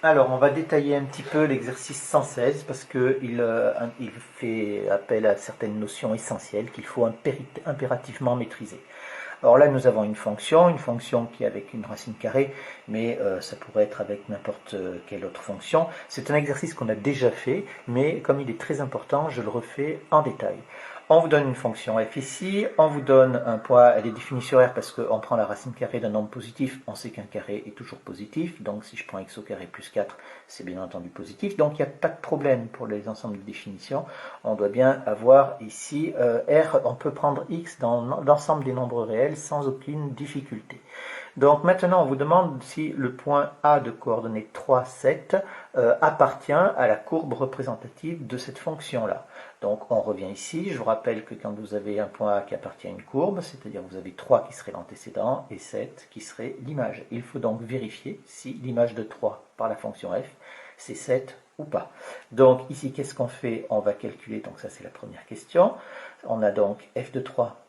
Alors, on va détailler un petit peu l'exercice 116 parce qu'il il fait appel à certaines notions essentielles qu'il faut impérativement maîtriser. Alors là, nous avons une fonction qui est avec une racine carrée, mais ça pourrait être avec n'importe quelle autre fonction. C'est un exercice qu'on a déjà fait, mais comme il est très important, je le refais en détail. On vous donne une fonction f ici, on vous donne un point, elle est définie sur R parce qu'on prend la racine carrée d'un nombre positif, on sait qu'un carré est toujours positif, donc si je prends x au carré plus 4, c'est bien entendu positif, donc il n'y a pas de problème pour les ensembles de définition. On doit bien avoir ici R, on peut prendre x dans l'ensemble des nombres réels sans aucune difficulté. Donc maintenant, on vous demande si le point A de coordonnées 3, 7 appartient à la courbe représentative de cette fonction-là. Donc on revient ici, je vous rappelle que quand vous avez un point A qui appartient à une courbe, c'est-à-dire vous avez 3 qui serait l'antécédent et 7 qui serait l'image. Il faut donc vérifier si l'image de 3 par la fonction f, c'est 7 ou pas. Donc ici, qu'est-ce qu'on fait? On va calculer, donc ça c'est la première question. On a donc f de 3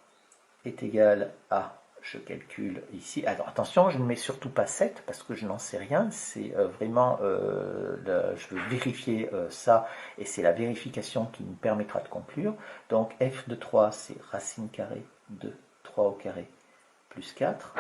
est égal à, je calcule ici, alors attention, je ne mets surtout pas 7 parce que je n'en sais rien, c'est vraiment, je veux vérifier ça et c'est la vérification qui nous permettra de conclure. Donc f de 3 c'est racine carrée de 3 au carré plus 4,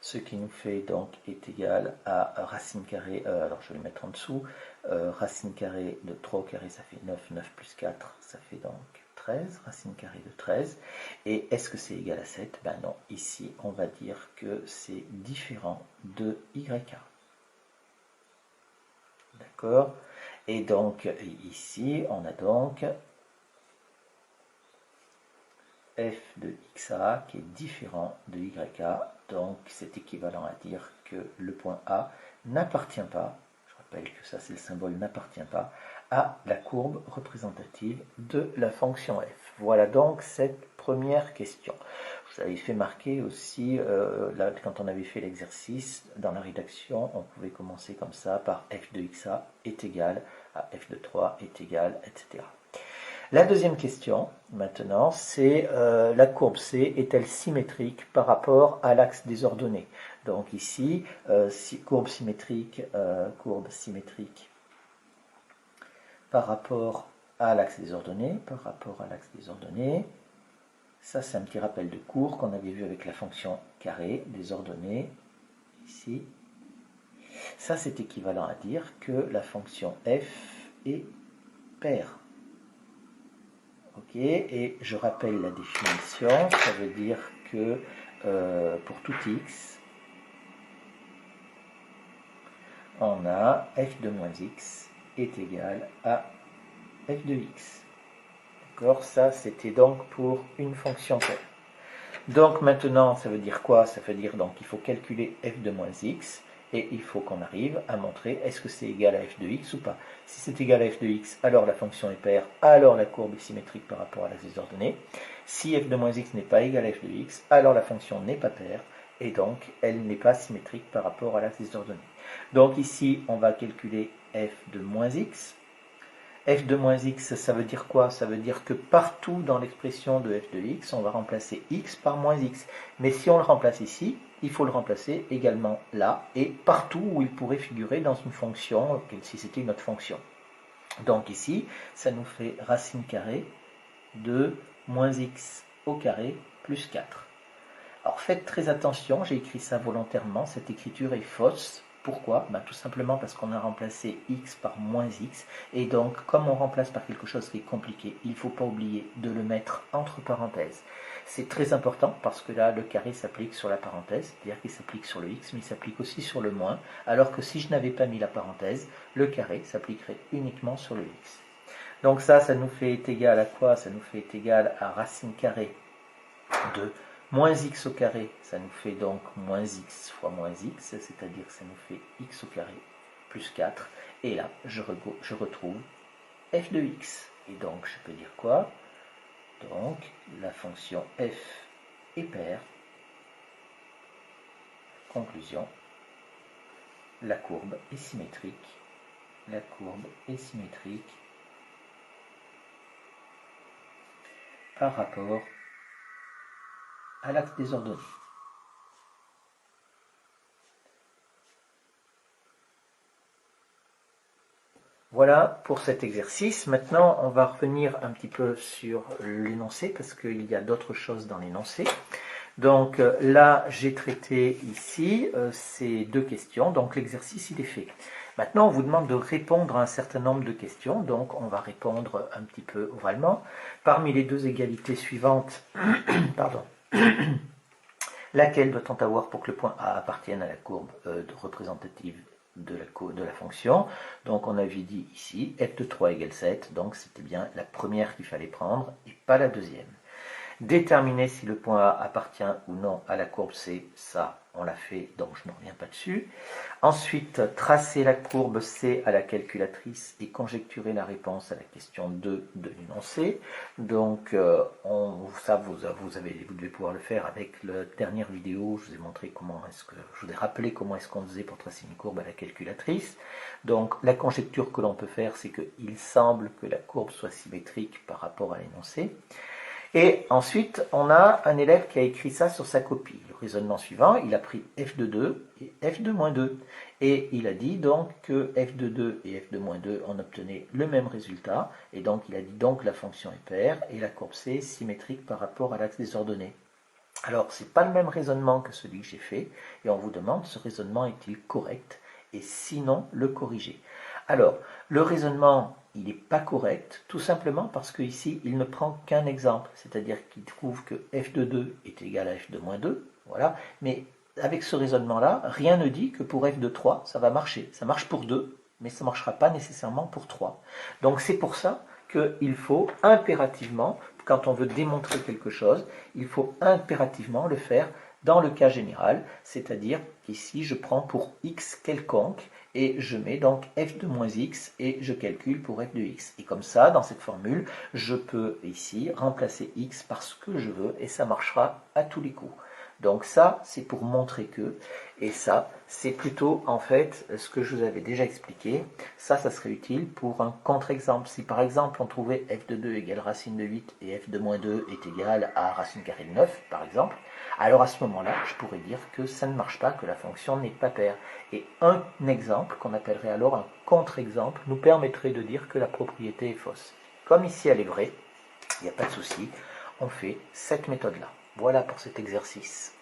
ce qui nous fait donc est égal à racine carrée, alors je vais le mettre en dessous, racine carrée de 3 au carré ça fait 9, 9 plus 4 ça fait donc 13, racine carrée de 13. Et est-ce que c'est égal à 7? Ben non, ici on va dire que c'est différent de YK. D'accord? Et donc ici on a donc f de xa qui est différent de yk, donc c'est équivalent à dire que le point A n'appartient pas, je rappelle que ça c'est le symbole n'appartient pas, à la courbe représentative de la fonction f. Voilà donc cette première question. Je vous avais fait marquer aussi, là, quand on avait fait l'exercice, dans la rédaction, on pouvait commencer comme ça par f de xa est égal à f de 3 est égal, etc. La deuxième question, maintenant, c'est la courbe C est-elle symétrique par rapport à l'axe des ordonnées? Donc ici, courbe symétrique par rapport à l'axe des ordonnées, ça c'est un petit rappel de cours qu'on avait vu avec la fonction carré des ordonnées, ici. Ça c'est équivalent à dire que la fonction f est paire. Ok, et je rappelle la définition, ça veut dire que pour tout x, on a f de moins x est égal à f de x. D'accord, ça c'était donc pour une fonction paire. Donc maintenant, ça veut dire quoi? Ça veut dire donc qu'il faut calculer f de moins x, et il faut qu'on arrive à montrer est-ce que c'est égal à f de x ou pas. Si c'est égal à f de x, alors la fonction est paire, alors la courbe est symétrique par rapport à l'axe des ordonnées. Si f de moins x n'est pas égal à f de x, alors la fonction n'est pas paire, et donc elle n'est pas symétrique par rapport à l'axe des ordonnées. Donc ici, on va calculer f de moins x. F de moins x, ça veut dire quoi? Ça veut dire que partout dans l'expression de f de x, on va remplacer x par moins x. Mais si on le remplace ici, il faut le remplacer également là, et partout où il pourrait figurer dans une fonction, si c'était une autre fonction. Donc ici, ça nous fait racine carrée de moins x au carré plus 4. Alors faites très attention, j'ai écrit ça volontairement, cette écriture est fausse. Pourquoi? Ben, tout simplement parce qu'on a remplacé x par moins x, et donc comme on remplace par quelque chose qui est compliqué, il ne faut pas oublier de le mettre entre parenthèses. C'est très important parce que là, le carré s'applique sur la parenthèse, c'est-à-dire qu'il s'applique sur le x, mais il s'applique aussi sur le moins, alors que si je n'avais pas mis la parenthèse, le carré s'appliquerait uniquement sur le x. Donc ça nous fait égal à quoi? Ça nous fait égal à racine carrée de moins x au carré, ça nous fait donc moins x fois moins x, c'est-à-dire que ça nous fait x au carré plus 4. Et là, je retrouve f de x. Et donc, je peux dire quoi? Donc, la fonction f est paire. Conclusion, la courbe est symétrique. La courbe est symétrique par rapport à l'axe des ordonnées. Voilà pour cet exercice. Maintenant, on va revenir un petit peu sur l'énoncé parce qu'il y a d'autres choses dans l'énoncé. Donc là, j'ai traité ici ces deux questions. Donc l'exercice, il est fait. Maintenant, on vous demande de répondre à un certain nombre de questions. Donc on va répondre un petit peu oralement. Parmi les deux égalités suivantes, pardon, laquelle doit-on avoir pour que le point A appartienne à la courbe représentative de la fonction? Donc on avait dit ici f de 3 égale 7, donc c'était bien la première qu'il fallait prendre et pas la deuxième. Déterminer si le point A appartient ou non à la courbe C, ça on l'a fait, donc je ne reviens pas dessus. Ensuite, tracer la courbe C à la calculatrice et conjecturer la réponse à la question 2 de l'énoncé. Donc ça, vous devez pouvoir le faire avec la dernière vidéo. Je vous ai montré je vous ai rappelé comment est-ce qu'on faisait pour tracer une courbe à la calculatrice. Donc la conjecture que l'on peut faire, c'est qu'il semble que la courbe soit symétrique par rapport à l'énoncé. Et ensuite, on a un élève qui a écrit ça sur sa copie. Le raisonnement suivant, il a pris f de 2 et f de moins 2. Et il a dit donc que f de 2 et f de moins 2, on obtenait le même résultat. Et donc, il a dit donc la fonction est paire et la courbe C est symétrique par rapport à l'axe des ordonnées. Alors, ce n'est pas le même raisonnement que celui que j'ai fait. Et on vous demande, ce raisonnement est-il correct? Et sinon, le corriger. Alors, le raisonnement, il n'est pas correct, tout simplement parce qu'ici, il ne prend qu'un exemple, c'est-à-dire qu'il trouve que f de 2 est égal à f de moins 2, voilà, mais avec ce raisonnement-là, rien ne dit que pour f de 3, ça va marcher. Ça marche pour 2, mais ça ne marchera pas nécessairement pour 3. Donc c'est pour ça qu'il faut impérativement, quand on veut démontrer quelque chose, il faut impérativement le faire dans le cas général, c'est-à-dire qu'ici je prends pour x quelconque et je mets donc f de moins x et je calcule pour f de x. Et comme ça, dans cette formule, je peux ici remplacer x par ce que je veux et ça marchera à tous les coups. Donc ça, c'est pour montrer que, et ça, c'est plutôt en fait ce que je vous avais déjà expliqué. Ça serait utile pour un contre-exemple. Si par exemple on trouvait f de 2 égale racine de 8 et f de moins 2 est égal à racine carrée de 9, par exemple, alors à ce moment-là, je pourrais dire que ça ne marche pas, que la fonction n'est pas paire. Et un exemple, qu'on appellerait alors un contre-exemple, nous permettrait de dire que la propriété est fausse. Comme ici elle est vraie, il n'y a pas de souci, on fait cette méthode-là. Voilà pour cet exercice.